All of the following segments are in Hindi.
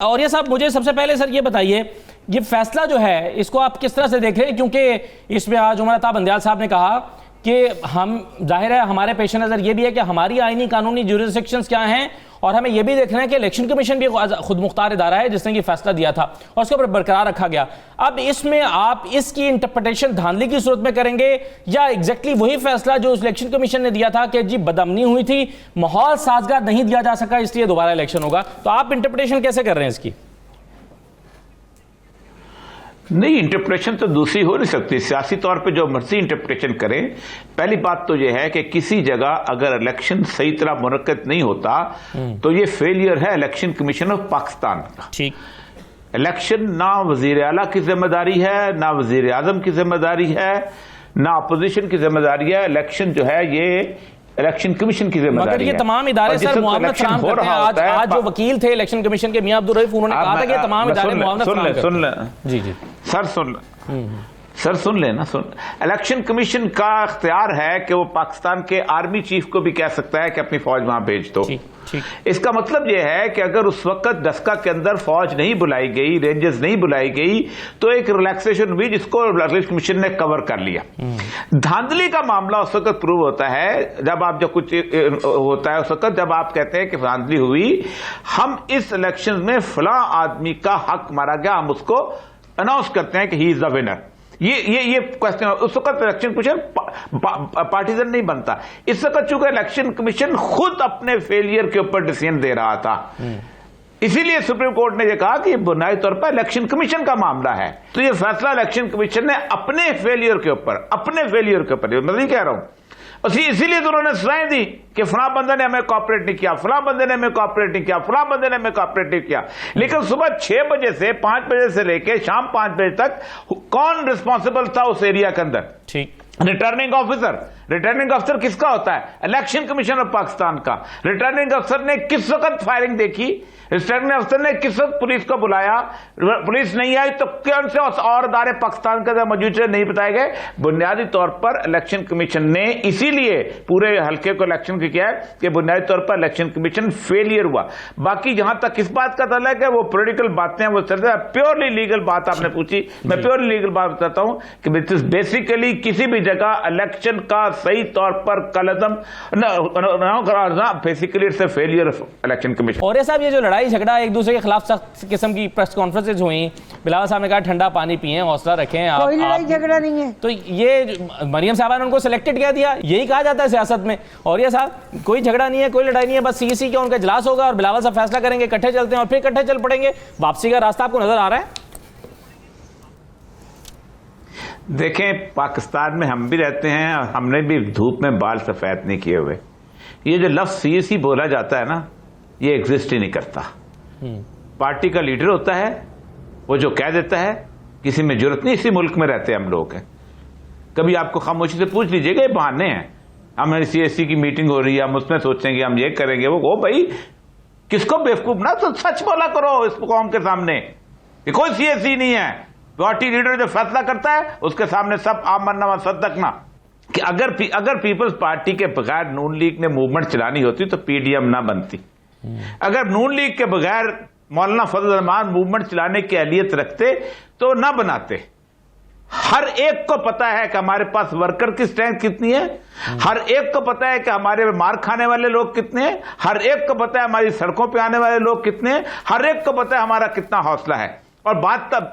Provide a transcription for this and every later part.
और ये साहब मुझे सबसे पहले सर ये बताइए, ये फैसला जो है इसको आप किस तरह से देख रहे हैं, क्योंकि इसमें आज उमर अता बंदयाल साहब ने कहा कि हम जाहिर है हमारे पेश नज़र ये भी है कि हमारी आईनी कानूनी ज्यूरिसडिक्शंस क्या हैं और हमें यह भी देखना है कि इलेक्शन कमीशन भी खुद मुख्तार इदारा है जिसने ये फैसला दिया था और उसके ऊपर बरकरार रखा गया। अब इसमें आप इसकी इंटरप्रिटेशन धांधली की सूरत में करेंगे या एग्जैक्टली वही फैसला जो इलेक्शन कमीशन ने दिया था कि जी बदअमनी हुई थी, माहौल साजगार नहीं दिया जा सका इसलिए दोबारा इलेक्शन होगा, तो आप इंटरप्रिटेशन कैसे कर रहे हैं इसकी? नहीं, इंटरप्रिटेशन तो दूसरी हो नहीं सकती। सियासी तौर पे जो मर्जी इंटरप्रिटेशन करें, पहली बात तो यह है कि किसी जगह अगर इलेक्शन सही तरह मुनक्कद नहीं होता तो ये फेलियर है इलेक्शन कमीशन ऑफ पाकिस्तान का। ठीक, इलेक्शन ना वजीर आला की जिम्मेदारी है, ना वजीर आजम की जिम्मेदारी है, ना अपोजिशन की जिम्मेदारी है। इलेक्शन जो है ये इलेक्शन कमीशन की जिम्मेदारी है। ये तमाम इदारे सर मुआवनत फराहम करते हैं। आज जो वकील थे इलेक्शन कमीशन के मियां अब्दुल रऊफ, उन्होंने कहा था कि तमाम इदारे मुआवनत फराहम करते हैं। सुन ले जी जी सर, सुन लेना। इलेक्शन कमीशन का इख्तियार है कि वो पाकिस्तान के आर्मी चीफ को भी कह सकता है कि अपनी फौज वहां भेज दो। इसका मतलब यह है कि अगर उस वक्त डस्का के अंदर फौज नहीं बुलाई गई, रेंजर्स नहीं बुलाई गई, तो एक रिलैक्सेशन हुई जिसको इलेक्शन कमीशन ने कवर कर लिया। धांधली का मामला उस वक्त प्रूव होता है जब आप जब कुछ होता है, उस वक्त जब आप कहते हैं कि धांधली हुई, हम इस इलेक्शन में फलां आदमी का हक मारा गया, हम उसको अनाउंस करते हैं कि ही इज द विनर। ये क्वेश्चन उस वक्त इलेक्शन कमीशन पार्टीजन नहीं बनता। इस वक्त चूंकि इलेक्शन कमीशन खुद अपने फेलियर के ऊपर डिसीजन दे रहा था, इसीलिए सुप्रीम कोर्ट ने यह कहा कि बुनियादी तौर पर इलेक्शन कमीशन का मामला है, तो यह फैसला इलेक्शन कमीशन ने अपने फेलियर के ऊपर मैं नहीं कह रहा हूं, इसीलिए तो उन्होंने सजाएं दी कि फलां बंदे ने हमें कॉपरेट नहीं किया, फलां बंदे ने हमें कॉपरेट नहीं किया, फलां बंदे ने हमें कॉपरेट नहीं किया। लेकिन सुबह 6 बजे से 5 बजे से लेके शाम 5 बजे तक कौन रिस्पॉन्सिबल था उस एरिया के अंदर? ठीक, रिटर्निंग ऑफिसर। रिटर्निंग ऑफिसर किसका होता है? इलेक्शन कमीशन ऑफ पाकिस्तान का। रिटर्निंग ऑफिसर ने किस वक्त फायरिंग देखी? रिटर्निंग ऑफिसर ने किस वक्त पुलिस को बुलाया? पुलिस नहीं आई तो कौन से और अदारे पाकिस्तान के अंदर मौजूद नहीं बताए गए? बुनियादी तौर पर इलेक्शन कमीशन ने इसीलिए पूरे हल्के को इलेक्शन किया है कि बुनियादी तौर पर इलेक्शन कमीशन फेलियर हुआ। बाकी जहां तक किस बात का तल्लुक है वो पॉलिटिकल बातें हैं, वो चलता है। प्योरली लीगल बात आपने पूछी, मैं प्योरली लीगल बात बताता हूं कि बेसिकली किसी भी जगह इलेक्शन का सही तौर पर कलदम basically it's a failure of election commission. और ये साहब ये जो लड़ाई झगड़ा एक दूसरे के खिलाफ सख्त किस्म की प्रेस कॉन्फ्रेंसेज हुई, बिलावल साहब ने कहा ठंडा पानी पिए, हौसला रखें, कोई लड़ाई झगड़ा नहीं है। तो ये मरियम साहबा ने उनको सिलेक्टेड किया दिया, यही कहा जाता है सियासत में। और ये साहब कोई झगड़ा नहीं है, कोई लड़ाई नहीं है, बस सीसी का उनका इजलास होगा और बिलावल साहब फैसला करेंगे, इकट्ठे चलते हैं और फिर इकट्ठे चल पड़ेंगे। वापसी का रास्ता आपको नजर आ रहा है? देखें, पाकिस्तान में हम भी रहते हैं और हमने भी धूप में बाल सफेद नहीं किए हुए। ये जो लफ्ज सीएसी बोला जाता है ना, ये एग्जिस्ट ही नहीं करता। पार्टी का लीडर होता है, वो जो कह देता है, किसी में जरूरत नहीं। इसी मुल्क में रहते हम लोग हैं। कभी आपको खामोशी से पूछ लीजिएगा, ये बहाने हैं। हमारी सीएसी की मीटिंग हो रही है, हम उसमें सोचेंगे हम ये करेंगे, वो भाई किसको बेवकूफ ना, तो सच बोला करो इस कौम के सामने। ये कोई सीएसी नहीं है। पार्टी लीडर जो फैसला करता है उसके सामने सब आमन्ना व सद्दकना। कि अगर पीपल्स पार्टी के बगैर नून लीग ने मूवमेंट चलानी होती तो पीडीएम ना बनती। अगर नून लीग के बगैर मौलाना फजल रहमान मूवमेंट चलाने की अहलियत रखते तो ना बनाते। हर एक को पता है कि हमारे पास वर्कर की स्ट्रेंथ कितनी है, हर एक को पता है कि हमारे मार खाने वाले लोग कितने हैं, हर एक को पता है हमारी सड़कों पे आने वाले लोग कितने हैं, हर एक को पता है हमारा कितना हौसला है। और बात तब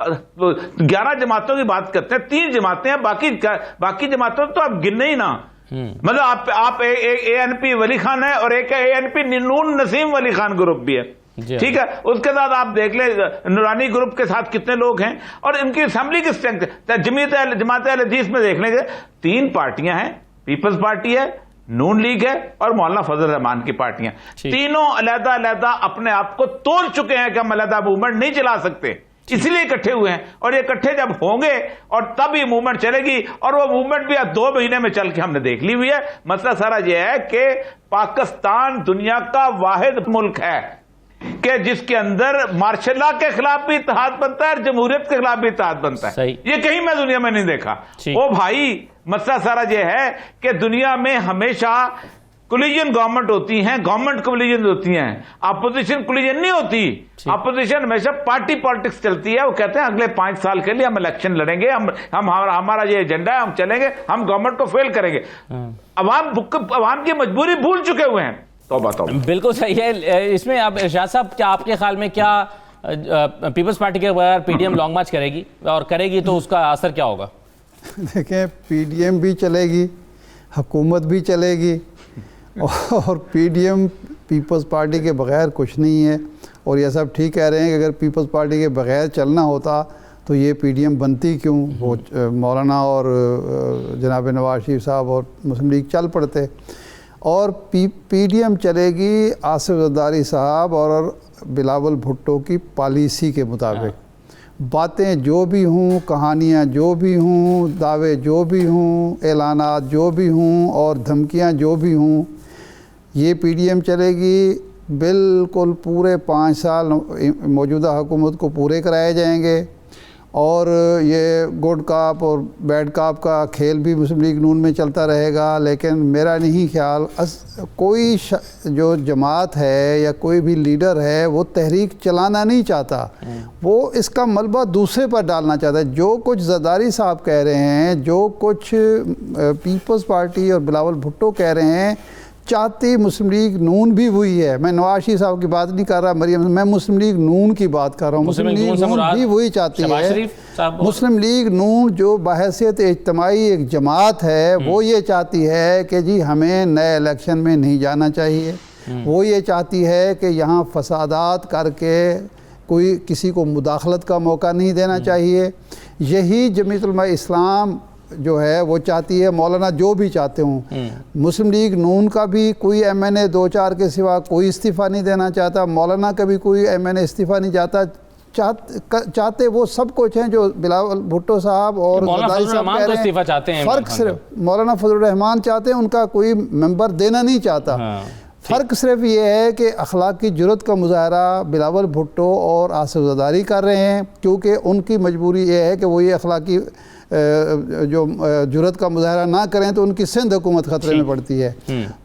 11 जमातों की बात करते हैं, 3 जमातें हैं, बाकी जमातों तो आप गिनने ही ना। मतलब आप एएनपी वली खान है और एक एएनपी नून नसीम वली खान ग्रुप भी है, ठीक है। उसके साथ आप देख ले नूरानी ग्रुप के साथ कितने लोग हैं और इनकी असेंबली की स्ट्रेंथ। जमात अहल हदीस में देख लेंगे 3 पार्टियां हैं, पीपल्स पार्टी है, नून लीग है और मौलाना फजल रहमान की पार्टियां। तीनों अलग-अलग अपने आप को तोड़ चुके हैं कि हम अलग मूवमेंट नहीं चला सकते, इसलिए इकट्ठे हुए हैं। और ये इकट्ठे जब होंगे और तब ये मूवमेंट चलेगी, और वो मूवमेंट भी अब 2 महीने में चल के हमने देख ली हुई है। मसला सारा ये है कि पाकिस्तान दुनिया का वाहिद मुल्क है कि जिसके अंदर मार्शल लॉ के खिलाफ भी इत्तेहाद बनता है और जमहूरियत के खिलाफ भी इत्तेहाद बनता है। ये कहीं मैं दुनिया में नहीं देखा। ओ भाई, मसला सारा ये है कि दुनिया में हमेशा कोलिजन गवर्नमेंट होती हैं, गवर्नमेंट कोलिजन होती हैं, अपोजिशन कोलिजन नहीं होती। अपोजिशन हमेशा पार्टी पॉलिटिक्स चलती है। वो कहते हैं अगले 5 साल के लिए हम इलेक्शन लड़ेंगे, हमारा ये एजेंडा है, हम चलेंगे, हम गवर्नमेंट को फेल करेंगे। अवाम की मजबूरी भूल चुके हुए हैं। तौबा तौबा। बिल्कुल सही है। इसमें अब इरशाद साहब, क्या आपके ख्याल में क्या पीपल्स पार्टी के बगैर पीडीएम लॉन्ग मार्च करेगी, और करेगी तो उसका असर क्या होगा? देखें, पीडीएम भी चलेगी, हुकूमत भी चलेगी, और पीडीएम पीपल्स पार्टी के बगैर कुछ नहीं है। और ये सब ठीक कह रहे हैं कि अगर पीपल्स पार्टी के बगैर चलना होता तो ये पीडीएम बनती क्यों? वो मौलाना और जनाब नवाज शरीफ साहब और मुस्लिम लीग चल पड़ते। और पीडीएम चलेगी आसिफ जरदारी साहब और बिलावल भुट्टो की पॉलिसी के मुताबिक। बातें जो भी हों, कहानियाँ जो भी हों, दावे जो भी हों, ऐलानात जो भी हों और धमकियाँ जो भी हों, ये पीडीएम चलेगी। बिल्कुल पूरे 5 साल मौजूदा हुकूमत को पूरे कराए जाएंगे, और ये गुड काप और बैड काप का खेल भी मुस्लिम लीग नून में चलता रहेगा। लेकिन मेरा नहीं ख्याल कोई जो जमात है या कोई भी लीडर है वो तहरीक चलाना नहीं चाहता, वो इसका मलबा दूसरे पर डालना चाहता है। जो कुछ जरदारी साहब कह रहे हैं, जो कुछ पीपल्स पार्टी और बिलावल भुट्टो कह रहे हैं, चाहती मुस्लिम लीग नून भी वही है। मैं नवाज शरीफ साहब की बात नहीं कर रहा, मरियम, मैं मुस्लिम लीग नून की बात कर रहा हूँ। मुस्लिम लीग नून भी वही चाहती है। मुस्लिम लीग नून जो बहैसियत इज्तिमाई एक जमात है, वो ये चाहती है कि जी हमें नए इलेक्शन में नहीं जाना चाहिए। वो ये चाहती है कि यहाँ फसादात करके कोई किसी को मुदाखलत का मौका नहीं देना चाहिए। यही जमीयत उलमा इस्लाम जो है वो चाहती है, मौलाना जो भी चाहते हों। मुस्लिम लीग नून का भी कोई एमएनए 2-4 के सिवा कोई इस्तीफ़ा नहीं देना चाहता, मौलाना का भी कोई एमएनए इस्तीफ़ा नहीं चाहता। चाहते वो सब कुछ हैं जो बिलावल भुट्टो साहब और जरदारी साहब कह रहे हैं। फ़र्क सिर्फ मौलाना फजलुर रहमान चाहते हैं, उनका कोई मेंबर देना नहीं चाहता। फ़र्क सिर्फ ये है कि अखलाकी जुर्रत का मुजाहरा बिलावल भुट्टो और आसिफ जरदारी कर रहे हैं, क्योंकि उनकी मजबूरी ये है कि वो ये अखलाकी जो जुर्रत का मुजाहरा ना करें तो उनकी सिंध हुकूमत ख़तरे में पड़ती है।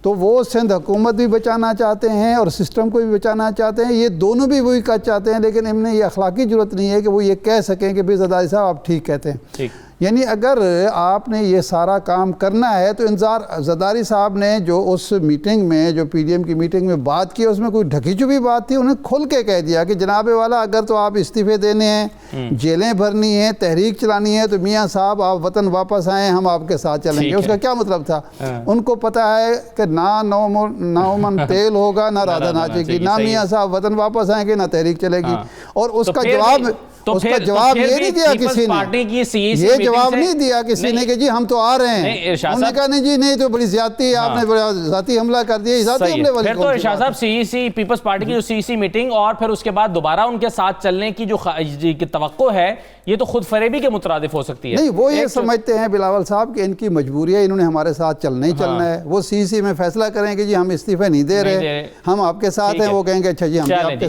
तो वो सिंध हुकूमत भी बचाना चाहते हैं और सिस्टम को भी बचाना चाहते हैं। ये दोनों भी वही कर चाहते हैं, लेकिन इनमें ये अखलाकी जुर्रत नहीं है कि वो ये कह सकें कि भाई जरदारी साहब आप ठीक कहते हैं। यानी अगर आपने ये सारा काम करना है तो इंतज़ार, जरदारी साहब ने जो उस मीटिंग में, जो पीडीएम की मीटिंग में बात की, उसमें कोई ढकी छुपी बात थी। उन्हें खुल के कह दिया कि जनाबे वाला, अगर तो आप इस्तीफ़े देने हैं, जेलें भरनी है, तहरीक चलानी है, तो मियाँ साहब आप वतन वापस आएँ, हम आपके साथ चलेंगे। उसका क्या मतलब था? उनको पता है कि ना नौमन तेल होगा, ना राधा नाचेगी, ना मियाँ साहब वतन वापस आएंगे, ना तहरीक चलेगी। और उसका जवाब उसका जवाब ये नहीं दिया किसी ने, ये जवाब नहीं दिया किसी ने कि जी हम तो आ रहे हैं। उन्होंने कहा नहीं जी, नहीं तो बड़ी ज्यादती है, आपने बड़ा ज़ाती हमला कर दिया। ज़ाती हमले वाली फिर तो इरशाद साहब सीईसी पीपल्स पार्टी की जो सीईसी मीटिंग और फिर उसके बाद दोबारा उनके साथ चलने की जो तवक्को है, ये तो खुद फरेबी के मुतरादिफ हो सकती है। नहीं, वो ये समझते हैं बिलावल साहब कि इनकी मजबूरी है, इन्होंने हमारे साथ चलना ही चलना है। वो सीईसी में फैसला करें कि जी हम इस्तीफे नहीं दे रहे, हम आपके साथ हैं। वो कहेंगे अच्छा जी हम आपके